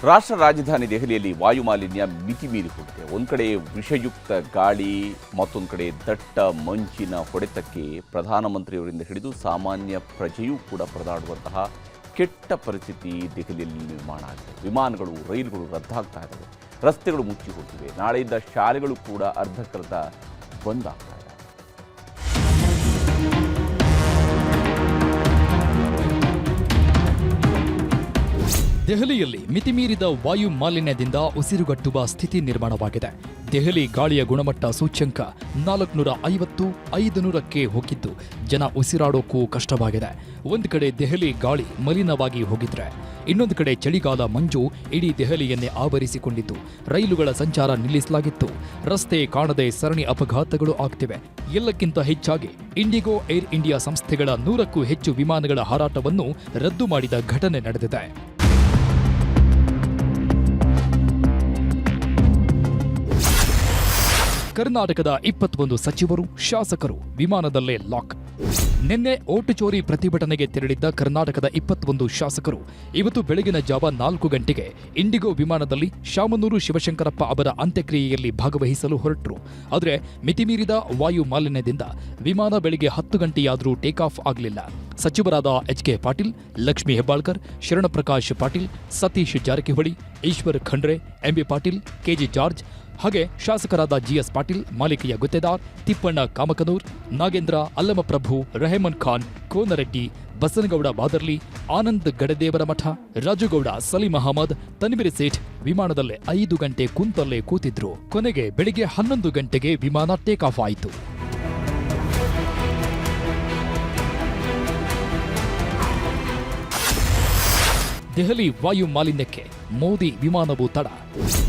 ರಾಷ್ಟ್ರ ರಾಜಧಾನಿ ದೆಹಲಿಯಲ್ಲಿ ವಾಯುಮಾಲಿನ್ಯ ಮಿತಿಮೀರಿ ಹೋಗಿದೆ. ಒಂದು ಕಡೆ ವಿಷಯುಕ್ತ ಗಾಳಿ, ಮತ್ತೊಂದು ಕಡೆ ದಟ್ಟ ಮಂಜಿನ ಹೊಡೆತಕ್ಕೆ ಪ್ರಧಾನಮಂತ್ರಿಯವರಿಂದ ಹಿಡಿದು ಸಾಮಾನ್ಯ ಪ್ರಜೆಯೂ ಕೂಡ ಪರದಾಡುವಂತಹ ಕೆಟ್ಟ ಪರಿಸ್ಥಿತಿ ದೆಹಲಿಯಲ್ಲಿ ನಿರ್ಮಾಣ ಆಗಿದೆ. ವಿಮಾನಗಳು, ರೈಲುಗಳು ರದ್ದಾಗ್ತಾ ಇದ್ದಾವೆ, ರಸ್ತೆಗಳು ಮುಚ್ಚಿ ಹೋಗಿವೆ. ನಾಳೆಯಿಂದ ಶಾಲೆಗಳು ಕೂಡ ಅರ್ಧಕರ್ಧ ಬಂದ್ ಆಗ್ತಾ ಇದೆ. ದೆಹಲಿಯಲ್ಲಿ ಮಿತಿಮೀರಿದ ವಾಯು ಮಾಲಿನ್ಯದಿಂದ ಉಸಿರುಗಟ್ಟುವ ಸ್ಥಿತಿ ನಿರ್ಮಾಣವಾಗಿದೆ. ದೆಹಲಿ ಗಾಳಿಯ ಗುಣಮಟ್ಟ ಸೂಚ್ಯಂಕ 450, 500ಕ್ಕೆ ಹೋಗಿದ್ದು ಜನ ಉಸಿರಾಡೋಕ್ಕೂ ಕಷ್ಟವಾಗಿದೆ. ಒಂದು ಕಡೆ ದೆಹಲಿ ಗಾಳಿ ಮಲಿನವಾಗಿ ಹೋಗಿದ್ರೆ, ಇನ್ನೊಂದು ಕಡೆ ಚಳಿಗಾಲ ಮಂಜು ಇಡೀ ದೆಹಲಿಯನ್ನೇ ಆವರಿಸಿಕೊಂಡಿದ್ದು ರೈಲುಗಳ ಸಂಚಾರ ನಿಲ್ಲಿಸಲಾಗಿತ್ತು. ರಸ್ತೆ ಕಾಣದೆ ಸರಣಿ ಅಪಘಾತಗಳು ಆಗ್ತಿವೆ. ಎಲ್ಲಕ್ಕಿಂತ ಹೆಚ್ಚಾಗಿ ಇಂಡಿಗೋ, ಏರ್ ಇಂಡಿಯಾ ಸಂಸ್ಥೆಗಳ 100ಕ್ಕೂ ಹೆಚ್ಚು ವಿಮಾನಗಳ ಹಾರಾಟವನ್ನು ರದ್ದು ಮಾಡಿದ ಘಟನೆ ನಡೆದಿದೆ. ಕರ್ನಾಟಕದ 21 ಸಚಿವರು, ಶಾಸಕರು ವಿಮಾನದಲ್ಲೇ ಲಾಕ್. ನಿನ್ನೆ ಓಟು ಚೋರಿ ಪ್ರತಿಭಟನೆಗೆ ತೆರಳಿದ್ದ ಕರ್ನಾಟಕದ 21 ಶಾಸಕರು ಇವತ್ತು ಬೆಳಗಿನ ಜಾವ 4 ಗಂಟೆಗೆ ಇಂಡಿಗೋ ವಿಮಾನದಲ್ಲಿ ಶಾಮನೂರು ಶಿವಶಂಕರಪ್ಪ ಅವರ ಅಂತ್ಯಕ್ರಿಯೆಯಲ್ಲಿ ಭಾಗವಹಿಸಲು ಹೊರಟರು. ಆದರೆ ಮಿತಿಮೀರಿದ ವಾಯು ಮಾಲಿನ್ಯದಿಂದ ವಿಮಾನ ಬೆಳಗ್ಗೆ 10 ಗಂಟೆಯಾದರೂ ಟೇಕ್ ಆಫ್ ಆಗಲಿಲ್ಲ. ಸಚಿವರಾದ H K. Patil, Lakshmi Hebbalkar, Sharanprakash Patil, Satish Jarkiholi, Eshwar Khandre, M B. Patil, K J. George ಹಾಗೆ ಶಾಸಕರಾದ ಜಿ.ಎಸ್. ಪಾಟೀಲ್, ಮಾಲಿಕಯ್ಯ ಗುತ್ತೇದಾರ್, ತಿಪ್ಪಣ್ಣ ಕಾಮಕನೂರ್, ನಾಗೇಂದ್ರ ಅಲ್ಲಮಪ್ರಭು, ರೆಹಮಾನ್ ಖಾನ್, ಕೋನರೆಡ್ಡಿ, ಬಸನಗೌಡ ಬಾದರ್ಲಿ, ಆನಂದ್ ಗಡದೇವರಮಠ, ರಾಜುಗೌಡ, ಸಲೀಂ ಅಹಮದ್, ತನ್ವೀರ್ ಸೇಠ್ ವಿಮಾನದಲ್ಲೇ 5 ಗಂಟೆ ಕುಂತಲ್ಲೇ ಕೂತಿದ್ರು. ಕೊನೆಗೆ ಬೆಳಿಗ್ಗೆ 11 ಗಂಟೆಗೆ ವಿಮಾನ ಟೇಕ್ ಆಫ್ ಆಯಿತು. ದೆಹಲಿ ವಾಯು ಮಾಲಿನ್ಯಕ್ಕೆ ಮೋದಿ ವಿಮಾನವು ತಡ.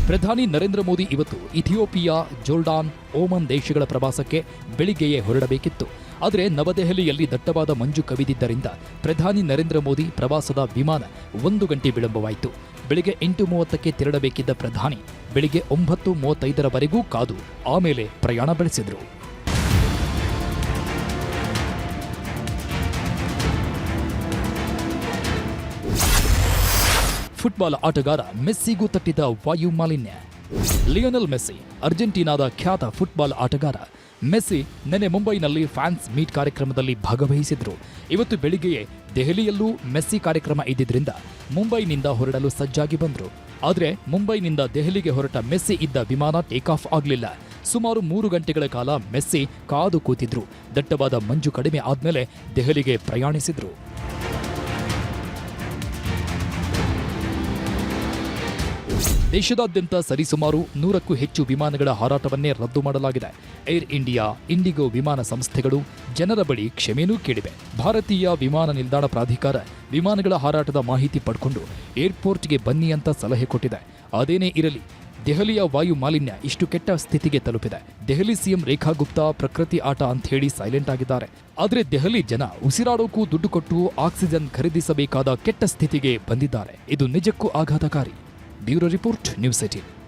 ಪ್ರಧಾನಿ ನರೇಂದ್ರ ಮೋದಿ ಇವತ್ತು ಇಥಿಯೋಪಿಯಾ, ಜೋರ್ಡಾನ್, ಓಮನ್ ದೇಶಗಳ ಪ್ರವಾಸಕ್ಕೆ ಬೆಳಿಗ್ಗೆಯೇ ಹೊರಡಬೇಕಿತ್ತು. ಆದರೆ ನವದೆಹಲಿಯಲ್ಲಿ ದಟ್ಟವಾದ ಮಂಜು ಕವಿದಿದ್ದರಿಂದ ಪ್ರಧಾನಿ ನರೇಂದ್ರ ಮೋದಿ ಪ್ರವಾಸದ ವಿಮಾನ 1 ಗಂಟೆ ವಿಳಂಬವಾಯಿತು. ಬೆಳಿಗ್ಗೆ 8:30ಕ್ಕೆ ತೆರಳಬೇಕಿದ್ದ ಪ್ರಧಾನಿ ಬೆಳಿಗ್ಗೆ 9:35ರವರೆಗೂ ಕಾದು ಆಮೇಲೆ ಪ್ರಯಾಣ ಬೆಳೆಸಿದರು. ಫುಟ್ಬಾಲ್ ಆಟಗಾರ ಮೆಸ್ಸಿಗೂ ತಟ್ಟಿದ ವಾಯು ಮಾಲಿನ್ಯ. ಲಿಯೋನೆಲ್ ಮೆಸ್ಸಿ, ಅರ್ಜೆಂಟೀನಾದ ಖ್ಯಾತ ಫುಟ್ಬಾಲ್ ಆಟಗಾರ. ಮೆಸ್ಸಿ ನಿನ್ನೆ ಮುಂಬೈನಲ್ಲಿ ಫ್ಯಾನ್ಸ್ ಮೀಟ್ ಕಾರ್ಯಕ್ರಮದಲ್ಲಿ ಭಾಗವಹಿಸಿದ್ರು. ಇವತ್ತು ಬೆಳಿಗ್ಗೆಯೇ ದೆಹಲಿಯಲ್ಲೂ ಮೆಸ್ಸಿ ಕಾರ್ಯಕ್ರಮ ಇದ್ದಿದ್ರಿಂದ ಮುಂಬೈನಿಂದ ಹೊರಡಲು ಸಜ್ಜಾಗಿ ಬಂದ್ರು. ಆದರೆ ಮುಂಬೈನಿಂದ ದೆಹಲಿಗೆ ಹೊರಟ ಮೆಸ್ಸಿ ಇದ್ದ ವಿಮಾನ ಟೇಕ್ ಆಫ್ ಆಗಲಿಲ್ಲ. ಸುಮಾರು 3 ಗಂಟೆಗಳ ಕಾಲ ಮೆಸ್ಸಿ ಕಾದು ಕೂತಿದ್ರು. ದಟ್ಟವಾದ ಮಂಜು ಕಡಿಮೆ ಆದ್ಮೇಲೆ ದೆಹಲಿಗೆ ಪ್ರಯಾಣಿಸಿದ್ರು. ದೇಶದಾದ್ಯಂತ ಸರಿಸುಮಾರು 100ಕ್ಕೂ ಹೆಚ್ಚು ವಿಮಾನಗಳ ಹಾರಾಟವನ್ನೇ ರದ್ದು ಮಾಡಲಾಗಿದೆ. ಏರ್ ಇಂಡಿಯಾ, ಇಂಡಿಗೋ ವಿಮಾನ ಸಂಸ್ಥೆಗಳು ಜನರ ಬಳಿ ಕ್ಷಮೆನೂ ಕೇಳಿವೆ. ಭಾರತೀಯ ವಿಮಾನ ನಿಲ್ದಾಣ ಪ್ರಾಧಿಕಾರ ವಿಮಾನಗಳ ಹಾರಾಟದ ಮಾಹಿತಿ ಪಡ್ಕೊಂಡು ಏರ್ಪೋರ್ಟ್ಗೆ ಬನ್ನಿ ಅಂತ ಸಲಹೆ ಕೊಟ್ಟಿದೆ. ಅದೇನೇ ಇರಲಿ, ದೆಹಲಿಯ ವಾಯು ಮಾಲಿನ್ಯ ಇಷ್ಟು ಕೆಟ್ಟ ಸ್ಥಿತಿಗೆ ತಲುಪಿದೆ. ದೆಹಲಿ ಸಿಎಂ ರೇಖಾ ಗುಪ್ತಾ ಪ್ರಕೃತಿ ಆಟ ಅಂತ ಹೇಳಿ ಸೈಲೆಂಟ್ ಆಗಿದ್ದಾರೆ. ಆದರೆ ದೆಹಲಿ ಜನ ಉಸಿರಾಡೋಕ್ಕೂ ದುಡ್ಡು ಕೊಟ್ಟು ಆಕ್ಸಿಜನ್ ಖರೀದಿಸಬೇಕಾದ ಕೆಟ್ಟ ಸ್ಥಿತಿಗೆ ಬಂದಿದ್ದಾರೆ. ಇದು ನಿಜಕ್ಕೂ ಆಘಾತಕಾರಿ. Bureau report, news 18.